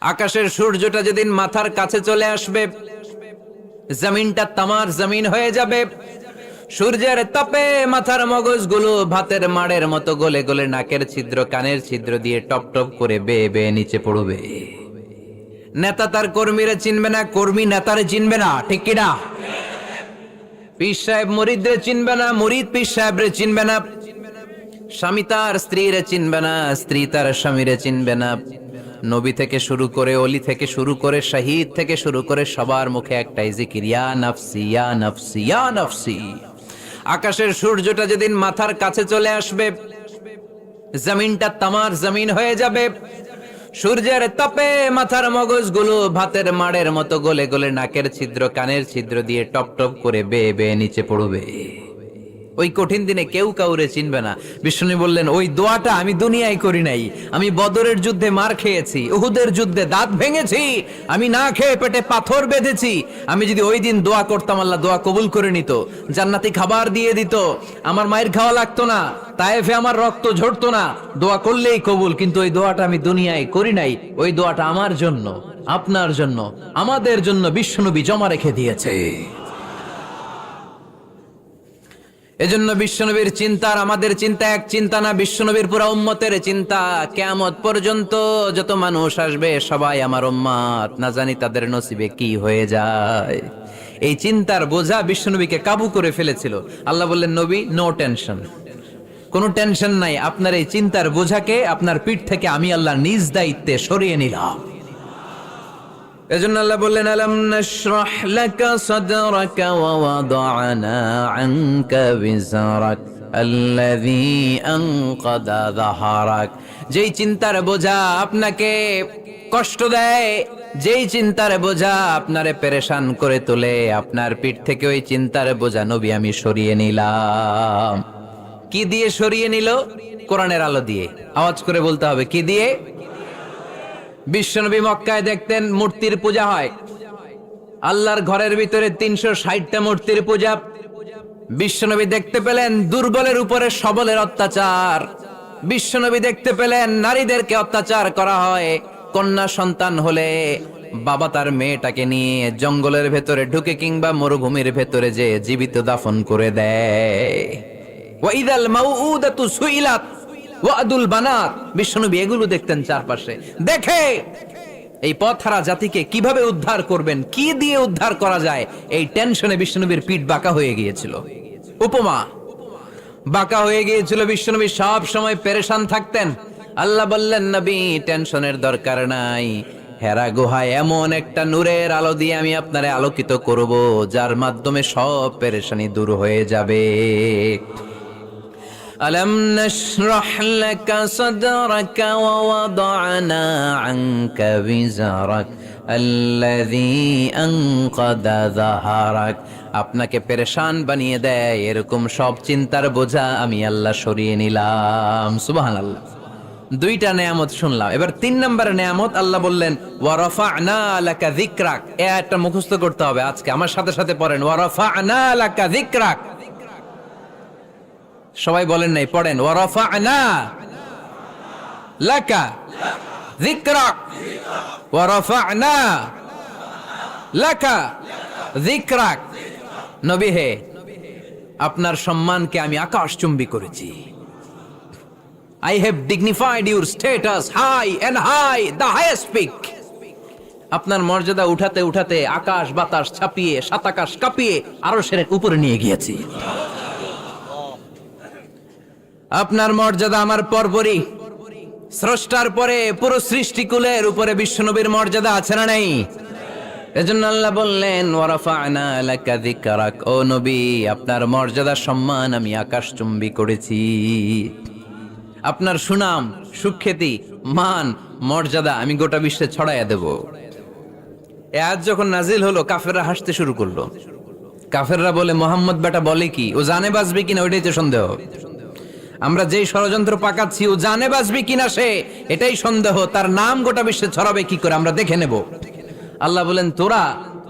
আকাশের সূর্যটা যেদিন মাথার কাছে চলে আসবে, জমিনটা তামার জমিন হয়ে যাবে। সূর্যের তাপে মাথার মগজগুলো ভাতের মাড়ের মতো গলে গলে নাকের ছিদ্র কানের ছিদ্র দিয়ে টপ টপ করে বেয়ে বেয়ে নিচে পড়বে। নেতা তার কর্মীরা চিনবে না, কর্মী নেতারে চিনবে না, ঠিক কিনা? পীর সাহেব মুরিদরে চিনবে না, মুরিদ পীর সাহেবরে চিনবে না। স্বামী তার স্ত্রীরে চিনবে না, স্ত্রী তার স্বামীরে চিনবে না। নবী থেকে শুরু করে, অলি থেকে শুরু করে, শহীদ থেকে শুরু করে সবার মুখে একটাই জিকির, ইয়া নফসি ইয়া নফসি ইয়া নফসি। আকাশের সূর্যটা যেদিন মাথার কাছে চলে আসবে, জমিনটা তামার জমিন হয়ে যাবে। সূর্যের তাপে মাথার মগজগুলো ভাতের মাড়ের মতো গলে গলে নাকের ছিদ্র কানের ছিদ্র দিয়ে টপ টপ করে বেয়ে বেয়ে নিচে পড়বে। ওই কঠিন দিনে কেউ কাউরে চিনবে না। বিষ্ণু বললেন, ওই দোয়াটা আমি দুনিয়ায় করি নাই। আমি বদরের যুদ্ধে মার খেয়েছি, উহুদের যুদ্ধে দাঁত ভেঙেছি, আমি না খেয়ে পেটে পাথর বেঁধেছি। আমি যদি ওই দিন দোয়া করতাম, আল্লাহ দোয়া কবুল করে নিত, জান্নাতি খাবার দিয়ে দিত, আমার মায়ের খাওয়া লাগতো না, তায়েফে আমার রক্ত ঝরতো না, দোয়া করলেই কবুল। কিন্তু ওই দোয়াটা আমি দুনিয়ায় করি নাই। ওই দোয়াটা আমার জন্য, আপনার জন্য, আমাদের জন্য বিশ্বনবী জমা রেখে দিয়েছে। এজন্য বিশ্বনবীর চিন্তা আর আমাদের চিন্তা এক চিন্তা না, বিশ্বনবীর পুরা উম্মতের চিন্তা। কিয়ামত পর্যন্ত যত মানুষ আসবে সবাই আমার উম্মত, না জানি তাদের নসিবে কি হয়ে যায়। এই চিন্তার বোঝা বিশ্বনবীকে কাবু করে ফেলেছিল। আল্লাহ বললেন, নবী নো টেনশন, কোনো টেনশন নাই। আপনার এই চিন্তার বোঝাকে আপনার পিঠ থেকে আমি আল্লাহ নিজ দায়িত্বে সরিয়ে নিলাম। এজন্য আল্লাহ বললেন, আলাম নাশরাহ লাকা সাদরাকা ওয়া ওয়াদা'না আনকা বিজরাক আল্লাযী আনকাদা যাহরাক। যেই চিন্তার বোঝা আপনাকে কষ্ট দেয়, যেই চিন্তার বোঝা আপনারে পেরেশান করে তোলে, আপনার পিঠ থেকে ওই চিন্তার বোঝা নবী আমি সরিয়ে নিলাম। কি দিয়ে সরিয়ে নিল? কোরআনের আলো দিয়ে। আওয়াজ করে বলতে হবে, কি দিয়ে? বিশ্বনবী মক্কায় দেখতেন মূর্তির পূজা হয়, আল্লাহর ঘরের ভিতরে 360টা মূর্তির পূজা। বিশ্বনবী দেখতে পেলেন দুর্বলের উপরে সবলের অত্যাচার। বিশ্বনবী দেখতে পেলেন নারীদেরকে অত্যাচার করা হয়। কন্যা সন্তান হলে বাবা তার মেয়েটাকে নিয়ে জঙ্গলের ভেতরে ঢুকে কিংবা মরুভূমির ভেতরে যে জীবিত দাফন করে দেয়। ওয়া ইযাল মাউউদাতু সুইলাত ওয়াদুল বানাত। বিশ্বনবী এগুলো দেখতেন চারপাশে। দেখে এই পথহারা জাতিকে কিভাবে উদ্ধার করবেন, কি দিয়ে উদ্ধার করা যায়, এই টেনশনে বিশ্বনবীর পিঠ বাঁকা হয়ে গিয়েছিল। উপমা বাঁকা হয়ে গিয়েছিল। বিশ্বনবী সব সময় পেরেশান থাকতেন। আল্লাহ বললেন, নবী টেনশনের দরকার নাই। হেরা গুহায় এমন একটা নূরের আলো দিয়ে আমি আপনারে আলোকিত করব, যার মাধ্যমে সব পেরেশানি দূর হয়ে যাবে। ألم نشرح لك صدرك ووضعنا عنك وزرك الذي أنقض ظهرك। আপনাকে পেরেশান বানিয়ে দেয় এরকম সব চিন্তার বোঝা আমি আল্লাহ সরিয়ে নিলাম। সুবহানাল্লাহ। দুইটা নেয়ামত শুনলাম, এবার 3 নম্বর নেয়ামত আল্লাহ বললেন, ওয়া রাফা'না লাকা যিকরাক। এটা মুখস্থ করতে হবে আজকে, আমার সাথে সাথে পড়েন, ওয়া রাফা'না লাকা যিকরাক। সবাই বলেন নাই, পড়েন, ওয়া রাফা'না লাকা যিকরাক ওয়া রাফা'না লাকা যিকরাক। নবী হে, আপনার সম্মানকে আমি আকাশচুম্বী করেছি। I have dignified your status high and high, the highest peak. আপনার মর্যাদা উঠাতে উঠাতে আকাশ বাতাস ছাপিয়ে, সাতাকাশ কাঁপিয়ে আরশের উপরে নিয়ে গিয়েছি। আপনার মর্যাদা আমার পরপরই, স্রষ্টার পরে পুরো সৃষ্টিকুলের উপরে বিশ্বনবীর মর্যাদা আছে না নাই? এজন্য আল্লাহ বললেন, ওয়া রাফা'না লাকা যিকরাক। ও নবী, আপনার মর্যাদা সম্মান আমি আকাশচুম্বী করেছি। আপনার সুনাম, সুখ্যাতি, মান, মর্যাদা আমি গোটা বিশ্বে ছড়াইয়া দেব। এ আয়াত যখন নাজিল হলো, কাফেররা হাসতে শুরু করলো। কাফেররা বলে, মোহাম্মদ বেটা বলে কি, ও জানে বাঁচবে কিনা ওইটাই তো সন্দেহ। আমরা যেই ষড়যন্ত্র পাকাচ্ছি, ও জানে বাঁচবে কিনা সে এটাই সন্দেহ। তার নাম গোটা বিশ্বে ছড়াবে কি করে আমরা দেখে নেব। আল্লাহ বলেন, তোরা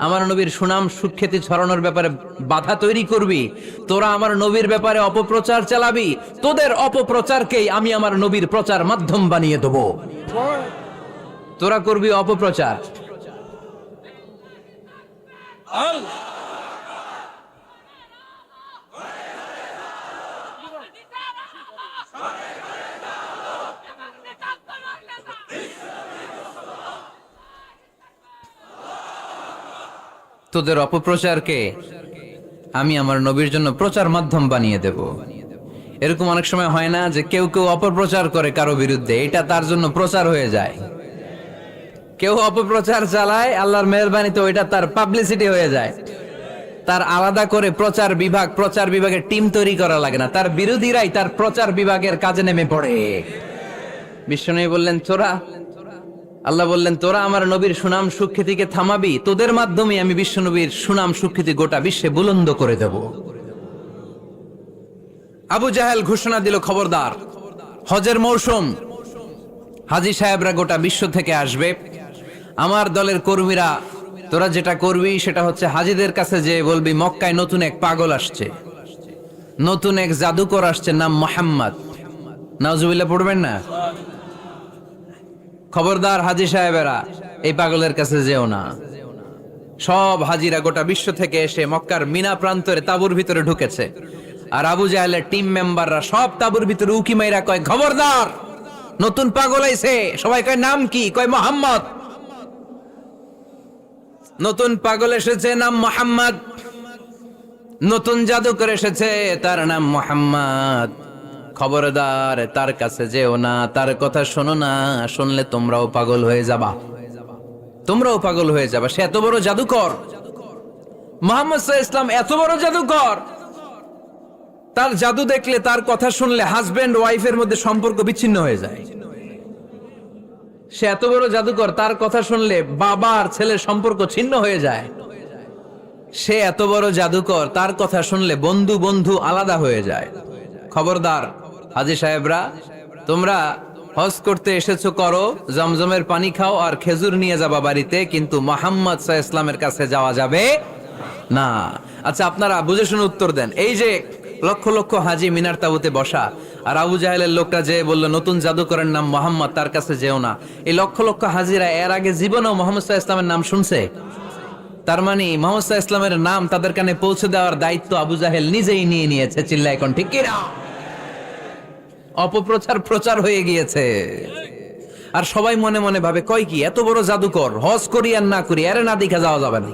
আমার নবীর সুনাম সুখ্যাতি ছড়ানোর ব্যাপারে বাধা তৈরি করবি, তোরা আমার নবীর ব্যাপারে অপপ্রচার চালাবি, তোদের অপপ্রচারকেই আমি আমার নবীর প্রচার মাধ্যম বানিয়ে দেব। তোরা করবি অপপ্রচার। তোদের অপপ্রচারকে আমি আমার নবীর জন্য প্রচার মাধ্যম বানিয়ে দেব। এরকম অনেক সময় হয় না যে কেউ কেউ অপপ্রচার করে কারো বিরুদ্ধে, এটা তার জন্য প্রচার হয়ে যায়। কেউ অপপ্রচার চালায়, আল্লাহর মেহেরবানিতে ওইটা তার পাবলিসিটি হয়ে যায়। তার আলাদা করে প্রচার বিভাগের টিম তৈরি করা লাগে না, তার বিরোধীরাই তার প্রচার বিভাগের কাজে নেমে পড়ে। বিশ্বনবী বললেন তোরা, আল্লাহ বললেন তোরা আমার নবীর সুনাম সুখ্যাতিকে থামাবি, তোদের মাধ্যমে আমি বিশ্বনবীর সুনাম সুখ্যাতি গোটা বিশ্বে বুলন্দ করে দেব। আবু জাহেল ঘোষণা দিল, খবরদার, হজের মৌসুম, হাজী সাহেবরা গোটা বিশ্ব থেকে আসবে, আমার দলের কর্মীরা তোরা যেটা করবি সেটা হচ্ছে হাজীদের কাছে যে বলবি মক্কায় নতুন এক পাগল আসছে, নতুন এক জাদুকর আসছে, নাম মোহাম্মদ। নাউজুবিল্লাহ পড়বেন না? খবরদার হাজী সাহেবেরা, এই পাগলের কাছে যেও না। সব হাজিরা গোটা বিশ্ব থেকে এসে মক্কার মিনা প্রান্তরে তাঁবুর ভিতরে ঢুকেছে, আর আবু জাহেলের টিম মেম্বাররা সব তাঁবুর ভিতরে উকি মাইরা কয়, খবরদার, নতুন পাগল আইছে। সবাই কয় নাম কি? কয় মোহাম্মদ। নতুন পাগল এসেছে, নাম মোহাম্মদ। নতুন জাদুকর এসেছে, তার নাম মোহাম্মদ। খবরদার, তার কাছে যেও না, তার কথা শোনো না, শুনলে তোমরাও পাগল হয়ে যাবা, তোমরাও পাগল হয়ে যাবা। সে এত বড় জাদুকর, মুহাম্মদ সাল্লাল্লাহু আলাইহি ওয়াসাল্লাম এত বড় জাদুকর, তার জাদু দেখলে, তার কথা শুনলে হাজবেন্ড ওয়াইফের মধ্যে সম্পর্ক বিচ্ছিন্ন হয়ে যায়। সে এত বড় জাদুকর, তার কথা শুনলে বাবা আর ছেলের সম্পর্ক ছিন্ন হয়ে যায়। সে এত বড় জাদুকর, তার কথা শুনলে বন্ধু বন্ধু আলাদা হয়ে যায়। খবরদার হাজী সাহেবরা, তোমরা হজ করতে এসেছো, করো, জমজমের পানি খাও আর খেজুর নিয়ে যাবা বাড়িতে, কিন্তু মুহাম্মদ সাল্লাল্লাহু আলাইহি ওয়াসাল্লামের কাছে যাওয়া যাবে না। আচ্ছা, আপনারা বুঝে শুনে উত্তর দেন। এই যে লক্ষ লক্ষ হাজী মিনার তাবুতে বসা, আর আবু জাহেলের লোকটা যে বললো নতুন জাদুকরের নাম মোহাম্মদ, তার কাছে যেও না, এই লক্ষ লক্ষ হাজিরা এর আগে জীবনেও মুহাম্মদ সাল্লাল্লাহু আলাইহি ওয়াসাল্লামের নাম শুনছে? তার মানে মুহাম্মদ সাল্লাল্লাহু আলাইহি ওয়াসাল্লামের নাম তাদের কানে পৌঁছে দেওয়ার দায়িত্ব আবু জাহেল নিজেই নিয়ে নিয়েছে। চিল্লায় এখন ঠিক কি না? অপপ্রচার প্রচার হয়ে গিয়েছে। আর সবাই মনে মনে ভাবে, কয় কি, এত বড় জাদুকর, হজ করি আর না করি, এর না দেখা যাওয়া যাবে না।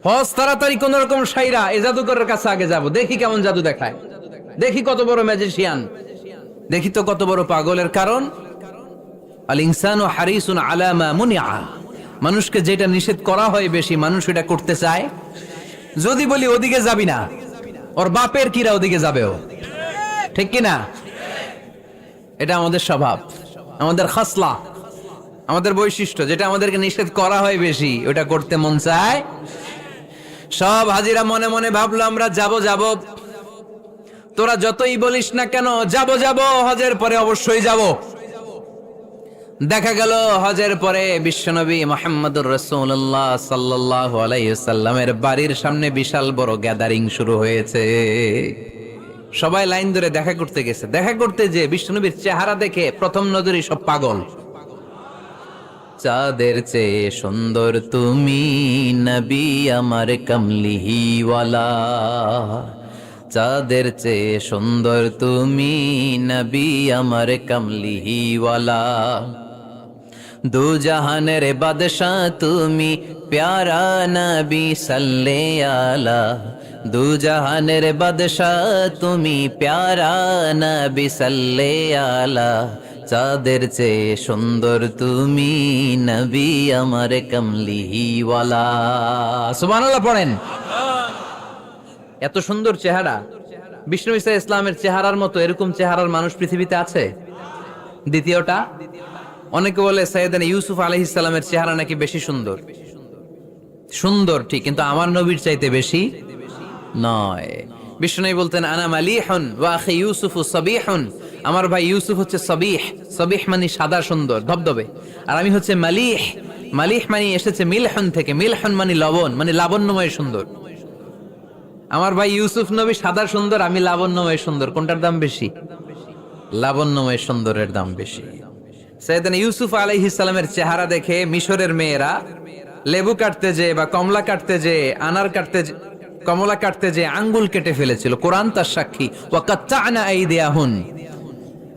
হজ তাড়াতাড়ি কোন রকম সাইরা এই জাদুকরের কাছে আগে যাব, দেখি কেমন জাদু দেখায়, দেখি কত বড় ম্যাজিশিয়ান, দেখি তো কত বড় পাগলের। কারণ আল ইনসানু হারিসুন আলা মা মুনিআ, মানুষকে যেটা নিষেধ করা হয় বেশি, মানুষ এটা করতে চায়। যদি বলি ওদিকে যাবি না, ওর বাপের কিরা ওদিকে যাবে ও, ঠিক কি না? এটা আমাদের স্বভাব, আমাদের খাসলা, আমাদের বৈশিষ্ট্য। যেটা আমাদেরকে নিষেধ করা হয় বেশি, ওটা করতে মন চায়। সব হাজিরা মনে মনে ভাবলো আমরা যাব যাব, তোরা যতই বলিস না কেন যাব যাব, হজের পরে অবশ্যই যাব। দেখা গেল হজের পরে বিশ্বনবী মুহাম্মদুর রাসূলুল্লাহ সাল্লাল্লাহু আলাইহি ওয়াসাল্লামের বাড়ির সামনে বিশাল বড় গ্যাদারিং শুরু হয়েছে। সবাই লাইন ধরে দেখা করতে গেছে। দেখা করতে যে বিশ্বনবীর চেহারা দেখে প্রথম নজরেই সব পাগল। চাঁদের চেয়ে সুন্দর তুমি নবী আমার কমলিহিওয়ালা, চাঁদের চেয়ে সুন্দর তুমি নবী আমার কমলিহিওয়ালা, দু জাহানের বাদশাহ তুমি প্যারা নবী সাল্লে আলা, দু জাহানের বাদশাহ তুমি প্যারা নবী সাল্লে আলা, চাঁদের চেয়ে সুন্দর তুমি নবী আমার কমলিহিওয়ালা। সুবহানাল্লাহ পড়েন। এত সুন্দর চেহারা, বিষ্ণু ঈসা ইসলামের চেহারার মতো এরকম চেহারার মানুষ পৃথিবীতে আছে? দ্বিতীয়টা, অনেকে বলে সাইয়েদনা ইউসুফ আলাইহিস সালামের চেহারা নাকি বেশি সুন্দর। সুন্দর ঠিক, কিন্তু আমার নবীর চাইতে বেশি নয়। বিষ্ণু বলতেন আনা মালিহুন ওয়া আখি ইউসুফু সাবিহুন, আমার ভাই ইউসুফ হচ্ছে সাবিহ, সাবিহ মানে সাদা সুন্দর ধবধবে, আর আমি হচ্ছে মালিহ, মালিহ মানে এসেছে মিলহুন থেকে, মিলহুন মানে লবণ, মানে লাবণ্যময় সুন্দর। আমার ভাই ইউসুফ নবী সাদা সুন্দর, আমি লাবণ্যময় সুন্দর। কোনটার দাম বেশি? লাবণ্যময় সুন্দরের দাম বেশি। সাইয়েদনা ইউসুফ আলাইহিস সালামের চেহারা দেখে মিশরের মেয়েরা লেবু কাটতে যে বা কমলা কাটতে যে আনার কাটতে কমলা কাটতে যে আঙ্গুল কেটে ফেলেছিল। কোরআন তার সাক্ষী। ওয়া কাত্তা'না আইদিয়াহুন।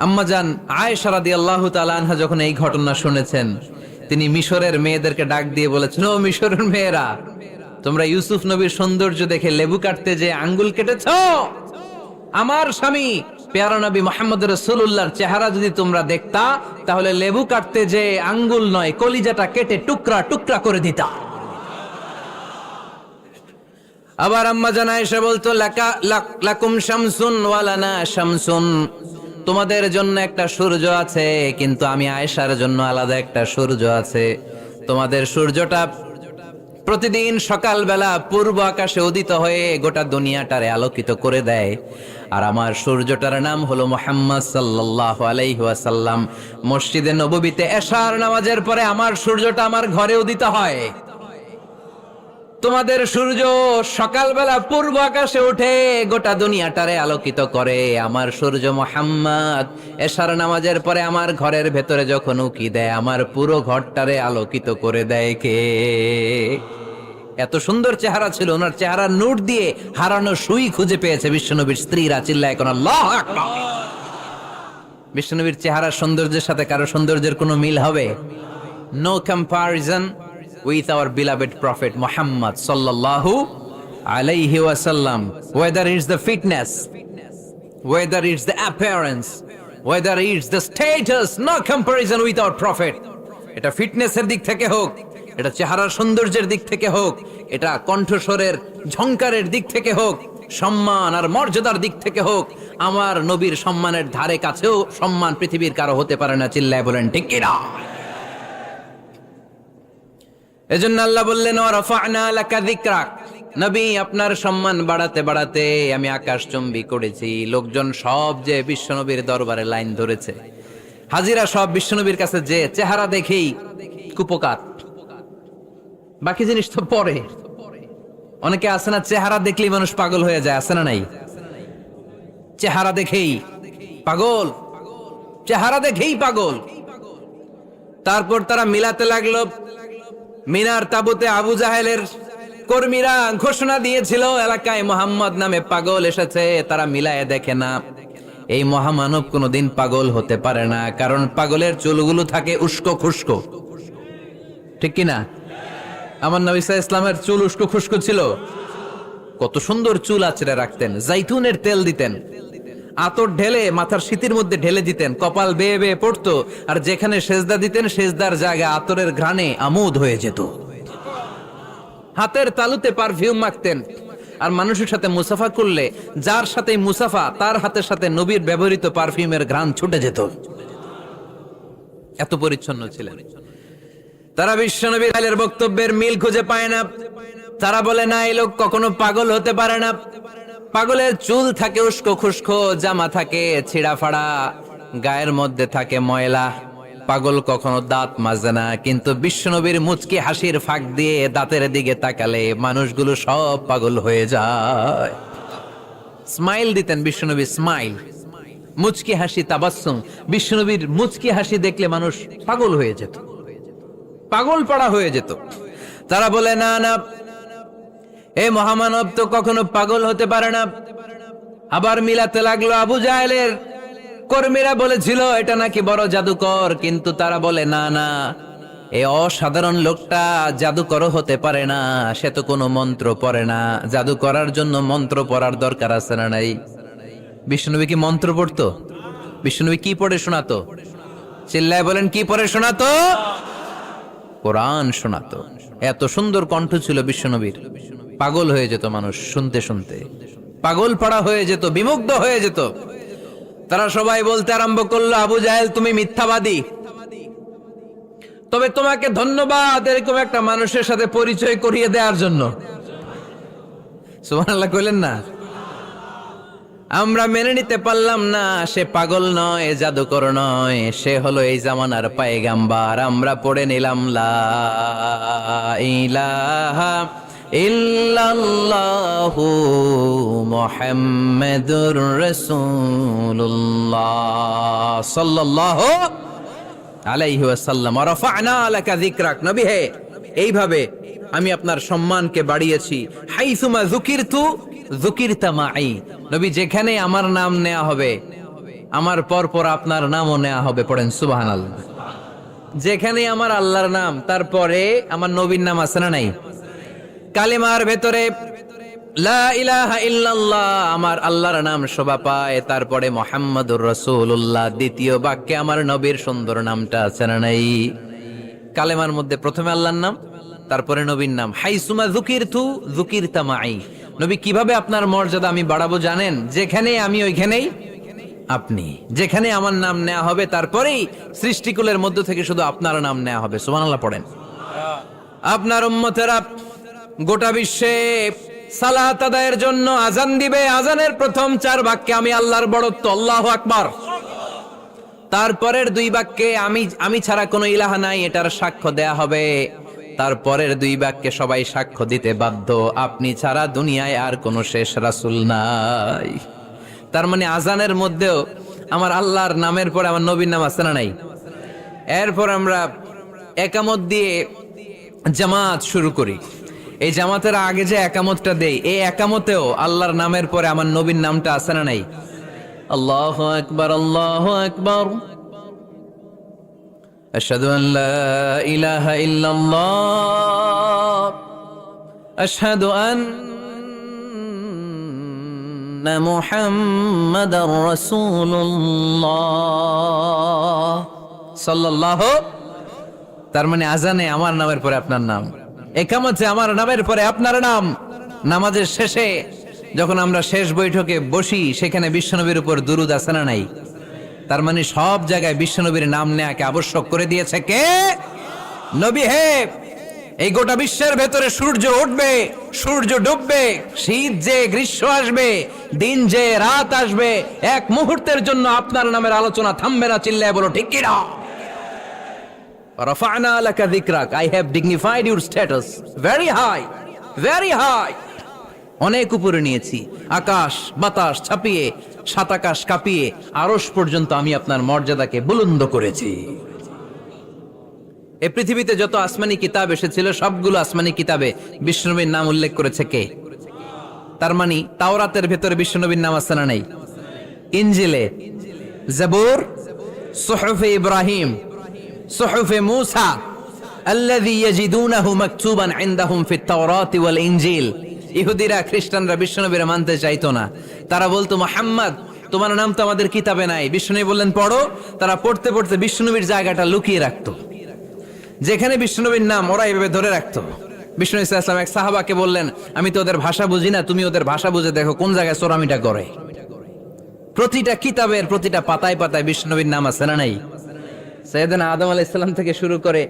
আম্মাজান আয়েশা রাদিয়াল্লাহু তাআলা আনহা যখন এই ঘটনা শুনেছেন, তিনি মিশরের মেয়েদেরকে ডাক দিয়ে বলেছেন, ও মিশরের মেয়েরা, তোমরা ইউসুফ নবীর সৌন্দর্য দেখে লেবু কাটতে যে আঙ্গুল কেটেছো, আমার স্বামী পেয়ারা নবী মুহাম্মদ রাসূলুল্লাহর চেহারা যদি তোমরা দেখতা, তাহলে লেবু কাটতে যে আঙ্গুল নয়, কলিজাটা কেটে টুকরা টুকরা করে দিতা। আবার আম্মা জান আয়েশা বলতো, লাকুম শামসুন ওয়া লানা শামসুন, তোমাদের জন্য একটা সূর্য আছে, কিন্তু আমি আয়েশার জন্য আলাদা একটা সূর্য আছে। তোমাদের সূর্যটা প্রতিদিন সকালবেলা পূর্ব আকাশে উদিত হয়ে গোটা দুনিয়াটারে আলোকিত করে দেয়, আর আমার সূর্যটার নাম হলো মুহাম্মদ সাল্লাল্লাহু আলাইহি ওয়াসাল্লাম। মসজিদে নববীতে এশার নামাজের পরে আমার সূর্যটা আমার ঘরে উদিত হয়। তোমাদের সূর্য সকালবেলা পূর্ব আকাশে উঠে গোটা দুনিয়াটারে আলোকিত করে, আমার সূর্য মুহাম্মদ এশার নামাজের পরে আমার ঘরের ভেতরে যখন উকি দেয়, আমার পুরো ঘরটারে আলোকিত করে দেয় কে? এত সুন্দর চেহারা ছিল, ওনার চেহারার নূর দিয়ে হারানো সুই খুঁজে পেয়েছে বিশ্বনবীর স্ত্রীরা। চিল্লায় কোন আল্লাহু আকবার। বিশ্বনবীর চেহারার সৌন্দর্যের সাথে কারো সৌন্দর্যের কোনো মিল হবে? No comparison with our beloved prophet Muhammad sallallahu alayhi wasallam. Whether it's the fitness, whether it's the appearance, whether it's the status, no comparison with our prophet. এটা ফিটনেসের দিক থেকে হোক, এটা চেহারার সৌন্দর্যের দিক থেকে হোক, এটা কণ্ঠস্বরের ঝংকারের দিক থেকে হোক, সম্মান আর মর্যাদার দিক থেকে হোক, আমার নবীর সম্মানের ধারে কাছেও সম্মান পৃথিবীর কারো হতে পারে না। চিল্লায় বলেন ঠিক কিনা? এজন্য আল্লাহ বললেন, ওয়া রাফা'না লাকা যিকরাক, নবী আপনার সম্মান বাড়াতে বাড়াতে আমি আকাশচুম্বী করেছি। লোকজন সব যে বিশ্বনবীর দরবারে লাইন ধরেছে, হাজিরা সব বিশ্বনবীর কাছে যে চেহারা দেখেই কুপকাত, বাকি জিনিস তো পরে। অনেকে আছে না, চেহারা দেখলেই মানুষ পাগল হয়ে যায়, আছে না নাই? চেহারা দেখেই পাগল, চেহারা দেখেই পাগল। তারপর তারা মিলাতে লাগলো। মিনার তাবুতে আবু জাহেলের কর্মীরা ঘোষণা দিয়েছিল, এলাকায় মোহাম্মদ নামে পাগল এসেছে। তারা মিলায়ে দেখে না, এই মহামানব কোনোদিন পাগল হতে পারে না, কারণ পাগলের চুলগুলো থাকে উস্কো খুস্কো, ঠিক কিনা? আমার নবী সাল্লাল্লাহু আলাইহি ওয়াসাল্লামের চুল উস্কো খুস্কো ছিল। কত সুন্দর চুল আঁচড়ে রাখতেন, জাইতুনের তেল দিতেন, আতর ঢেলে মাথার শীতের মধ্যে ঢেলে দিতেন, কপাল বেয়ে বেয়ে পড়তো, আর যেখানে সেজদা দিতেন সেজদার জায়গায় আতরের ঘ্রাণে আমোদ হয়ে যেত। হাতের তালুতে পারফিউম মাখতেন, আর মানুষের সাথে মুসাফা করলে যার সাথে মুসাফা তার হাতের সাথে নবীর ব্যবহৃত পারফিউমের ঘ্রাণ ছুটে যেত। এত পরিচ্ছন্ন ছিলেন। তারা বিশ্বনবীর আলের বক্তব্যের মিল খুঁজে পায় না। তারা বলে, না, এই লোক কখনো পাগল হতে পারে না। পাগলের চুল থাকে উস্কো খুস্কো, জামা থাকে ছিঁড়া ফাড়া, গায়ের মধ্যে থাকে ময়লা। পাগল কখনো দাঁত মাজে না, কিন্তু বিশ্বনবীর মুচকি হাসির ফাঁক দিয়ে দাঁতের দিকে তাকালে মানুষগুলো সব পাগল হয়ে যায়। স্মাইল দিতেন বিশ্বনবী, স্মাইল, মুচকি হাসি, তাবাসসুম। বিশ্বনবীর মুচকি হাসি দেখলে মানুষ পাগল হয়ে যেত, পাগল পাড়া হয়ে যেত। তারা বলে, না না, এই মহামানব তো কখনো পাগল হতে পারে না। আবার মিলাতে লাগলো। আবু জাহেলের কর্মীরা বলেছিল এটা নাকি বড় জাদুকর, কিন্তু তারা বলে, না না, এই অসাধারণ লোকটা জাদুকর হতে পারে না, সে তো কোনো মন্ত্র পড়ে না। জাদু করার জন্য মন্ত্র পড়ার দরকার আছে না নাই? বিষ্ণুনবী কি মন্ত্র পড়তো? বিষ্ণুনবী কি পড়ে শোনাতো? চিল্লায় বলেন, কি পড়ে শোনাতো? কোরআন শোনাতো। এত সুন্দর কণ্ঠ ছিল বিশ্বনবীর, পাগল হয়ে যেত মানুষ শুনতে শুনতে, পাগল পাড়া হয়ে যেত, বিমুগ্ধ হয়ে যেত। তারা সবাই বলতে আরম্ভ করলো, আবু জাহেল তুমি মিথ্যাবাদী, তবে তোমাকে ধন্যবাদ এরকম একটা মানুষের সাথে পরিচয় করিয়ে দেওয়ার জন্য। সুবহানাল্লাহ কইলেন না? আমরা মেনে নিতে পারলাম না সে পাগল নয়, জাদুকর নয়, সে হলো এই জামানার পয়গাম্বার। আমরা পড়ে নিলাম লা ইলাহা ইল্লাল্লাহু মুহাম্মাদুর রাসূলুল্লাহ সাল্লাল্লাহু আলাইহি ওয়াসাল্লাম, ওয়া রাফা'না লাকা যিকরাক, নবী হে এইভাবে আমি আপনার সম্মানকে বাড়িয়েছি। হাইসুমা যুকিরতু যুকিরতা মাই, নবী যেখানে আমার নাম নেওয়া হবে আমার পর পর আপনার নামও নেওয়া হবে। পড়েন সুবহানাল্লাহ। যেখানে আমার আল্লাহর নাম তারপরে আমার নবীর নাম আছে না নাই? কালেমার ভেতরে লা ইলাহা ইল্লাল্লাহ আমার আল্লাহর নাম শোভা পায়, তারপরে মুহাম্মাদুর রাসূলুল্লাহ দ্বিতীয় বাক্যে আমার নবীর সুন্দর নামটা আছে না নাই? কালেমার মধ্যে প্রথমে আল্লাহর নাম, তারপরে নবীর নাম। হাইসুমা যুকিরতু যুকিরতা মাই, নবী কিভাবে আপনার মর্যাদা আমি বাড়াবো জানেন? যেখানে আমি ওইখানেই আপনি, যেখানে আমার নাম নেওয়া হবে তারপরেই সৃষ্টিকুলের মধ্য থেকে শুধু আপনার নাম নেওয়া হবে। সুবহানাল্লাহ পড়েন। আপনার উম্মতেরা গোটা বিশ্বে সালাত আদায়ের জন্য আজান দিবে, আজানের প্রথম 4 বাক্যে আমি আল্লাহর বড়ত্ব, আল্লাহু আকবার। তারপরের 2 বাক্যে আমি ছাড়া কোনো ইলাহা নাই, এটার সাক্ষ্য দেয়া হবে। তারপরের 2 বাক্যে সবাই সাক্ষ্য দিতে বাধ্য, আপনি ছাড়া দুনিয়ায় আর কোনো শেষ রাসূল নাই। তার মানে আজানের মধ্যেও আমার আল্লাহর নামের পরে আমার নবীর নাম আছে না নাই? এরপর আমরা একামত দিয়ে জামাত শুরু করি। এই জামাতের আগে যে একামতটা দেই, এই একামতেও আল্লাহর নামের পরে আমার নবীর নামটা আছে না নাই? আল্লাহু আকবার, আল্লাহু আকবার, আশহাদু আন লা ইলাহা ইল্লাল্লাহ, আশহাদু আন্না মুহাম্মাদার রাসূলুল্লাহ সাল্লাল্লাহু। তার মানে আজানে আমার নামের পরে আপনার নাম, একামতে আমার নামের পরে আপনার নাম। নামাজের শেষে যখন আমরা শেষ বৈঠকে বসি সেখানে বিশ্বনবীর উপর দুরূদ আছে না নাই? তার মানে সব জায়গায় বিশ্বনবীর নাম নেয়াকে আবশ্যক করে দিয়েছে কে? নবী হে। এই গোটা বিশ্বের ভেতরে সূর্য উঠবে, সূর্য ডুববে, শীত যে গ্রীষ্ম আসবে, দিন যে রাত আসবে, এক মুহূর্তের জন্য আপনার নামের আলোচনা থামবে না। চিল্লায় বলো ঠিক কি না? রাফা'না লাকা যিকরাক, I have dignified your status very high, very high। অনেক উপরে নিয়েছি, আকাশ বাতাস ছাপিয়ে, 7 আকাশ কাঁপিয়ে আরশ পর্যন্ত আমি আপনার মর্যাদাকে বুলন্দ করেছি। এই পৃথিবীতে যত আসমানি কিতাব এসেছিল সবগুলো আসমানি কিতাবে বিশ্বনবীর নাম উল্লেখ করেছে কে? তার মানে তাওরাতের ভেতরে বিশ্বনবীর নাম আছে না নাই? ইনজিলে, জাবুর, সুহুফে ইব্রাহিম, সুহুফে মূসা, আল্লাযী ইয়াজিদুনাহু মাকতুবান ইনদাহুম ফিত তাওরাতি ওয়াল ইনজিল। ইহুদিরা খ্রিস্টানরা বিশ্বনবীর মানতে চাইতো না। তারা বলতো, মুহাম্মদ তোমার নাম তো আমাদের কিতাবে নাই। বিশ্বনবী বললেন পড়ো। তারা পড়তে পড়তে বিশ্বনবীর জায়গাটা লুকিয়ে রাখতো। যেখানে বিশ্বনবীর নাম ওরা এইভাবে ধরে রাখতো। বিষ্ণু ইসা ইসলাম এক সাহাবাকে বললেন, আমি তো ওদের ভাষা বুঝি না, তুমি ওদের ভাষা বুঝে দেখো কোন জায়গায় চোরামিটা করে। প্রতিটা কিতাবের প্রতিটা পাতায় পাতায় বিশ্বনবীর নাম আছে না নাই? সাইয়েদনা আদম আলাইহিস সালাম থেকে শুরু করে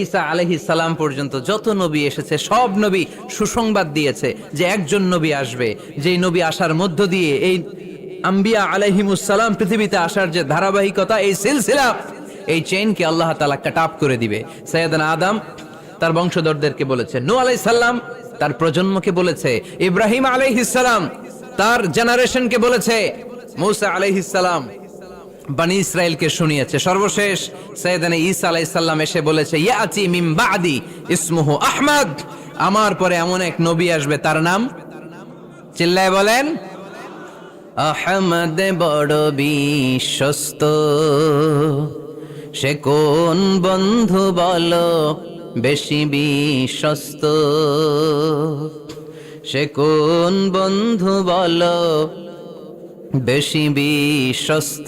ঈসা আলাইহিস সালাম পর্যন্ত যত নবী এসেছে সব নবী সুসংবাদ দিয়েছে যে একজন নবী আসবে, যেই নবী আসার মধ্য দিয়ে এই আম্বিয়া আলাইহিমুস সালাম পৃথিবীতে আসার যে ধারাবাহিকতা, এই সিলসিলা, এই চেইনকে আল্লাহ তাআলা কাট অফ করে দিবে। সাইয়েদনা আদম তার বংশধরদেরকে বলেছে, নূহ আলাইহিস সালাম তার প্রজন্মকে বলেছে, ইব্রাহিম আলাইহিস সালাম তার জেনারেশনকে বলেছে, মূসা আলাইহিস সালাম বনি ইসরাইলকে শুনিয়েছে। সর্বশেষ সাইয়েদনা ঈসা আলাইহিস সালাম এসে বলেছে, ইয়াতি মিন বাদি ইসমুহু আহমদ, আমার পরে এমন এক নবী আসবে তার নাম, চিল্লায় বলেন, আহমদ বড় বিশ্বস্ত, সে কোন বন্ধু বলো বেশি বিশ্বস্ত, সে কোন বন্ধু বলো বেশি বিশ্বস্ত,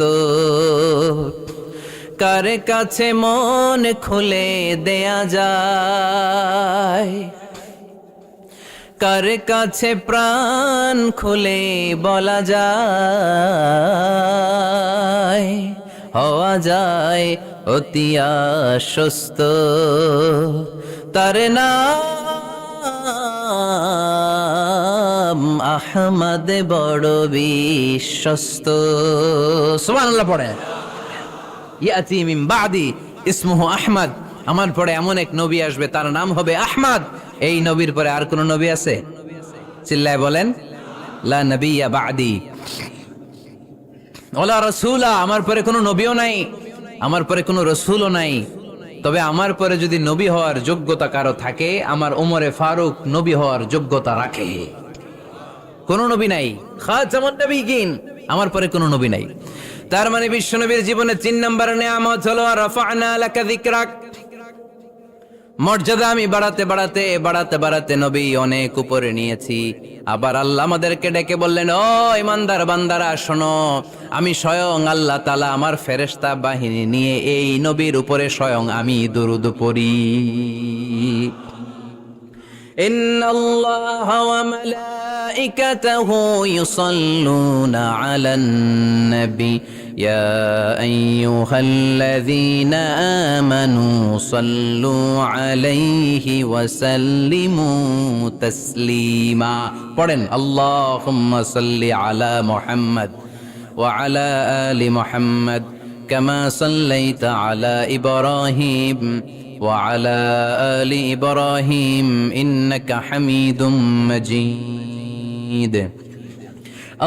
কার কাছে মন খুলে দেয়া যায়, কার কাছে প্রাণ খুলে বলা যায়, হওয়া যায় অতি আশ্বস্ত, তার নাম আহমদ বড় বিশ্বস্ত। সুবহানাল্লাহ পড়ে, ইয়াতি মিন বাদি ইসমুহু আহমদ, আমার পরে এমন এক নবী আসবে তার নাম হবে আহমদ। এই নবীর পরে আর কোন নবী আছে? চিল্লায় বলেন, লা নবিয়্যা বাদি ওয়ালা রাসূলা, আমার পরে কোনো নবীও নাই। আমার পরে কোনো রসুলও নাই, তবে আমার পরে যদি নবী হওয়ার যোগ্যতা কারো থাকে, আমার ওমরে ফারুক নবী হওয়ার যোগ্যতা রাখে। কোন নবী নাই, খাতামুন নবিয়্যিন, আমার পরে কোনো নবী নাই। তার মানে বিশ্বনবীর জীবনে 3 নম্বর নিয়ামত হলো রাফা'না লাকা যিকরাক। মর্যাদা আমি বাড়াতে বাড়াতে বাড়াতে বাড়াতে নবী অনেক উপরে নিয়েছি। আবার আল্লাহ আমাদেরকে ডেকে বললেন, ও ইমানদার বান্দারা শোনো, আমি স্বয়ং আল্লাহ তাআলা আমার ফেরেশতা বাহিনী নিয়ে এই নবীর উপরে স্বয়ং আমি দুরূদ পড়ি। ইন্নাল্লাহা ওয়া মালাইকাতাহু ইউসাল্লুনা আলান নবী ইয়া আইয়ুহাল্লাযীনা আমানু সাল্লু আলাইহি ওয়া সাল্লিমু তাসলিমা। পড়েন, আল্লাহুম্মা সাল্লি আলা মুহাম্মদ ওয়া আলা আলি মুহাম্মদ কামা সাল্লাইতা আলা ইব্রাহিম وعلى آل إبراهيم إنك حميد مجيد.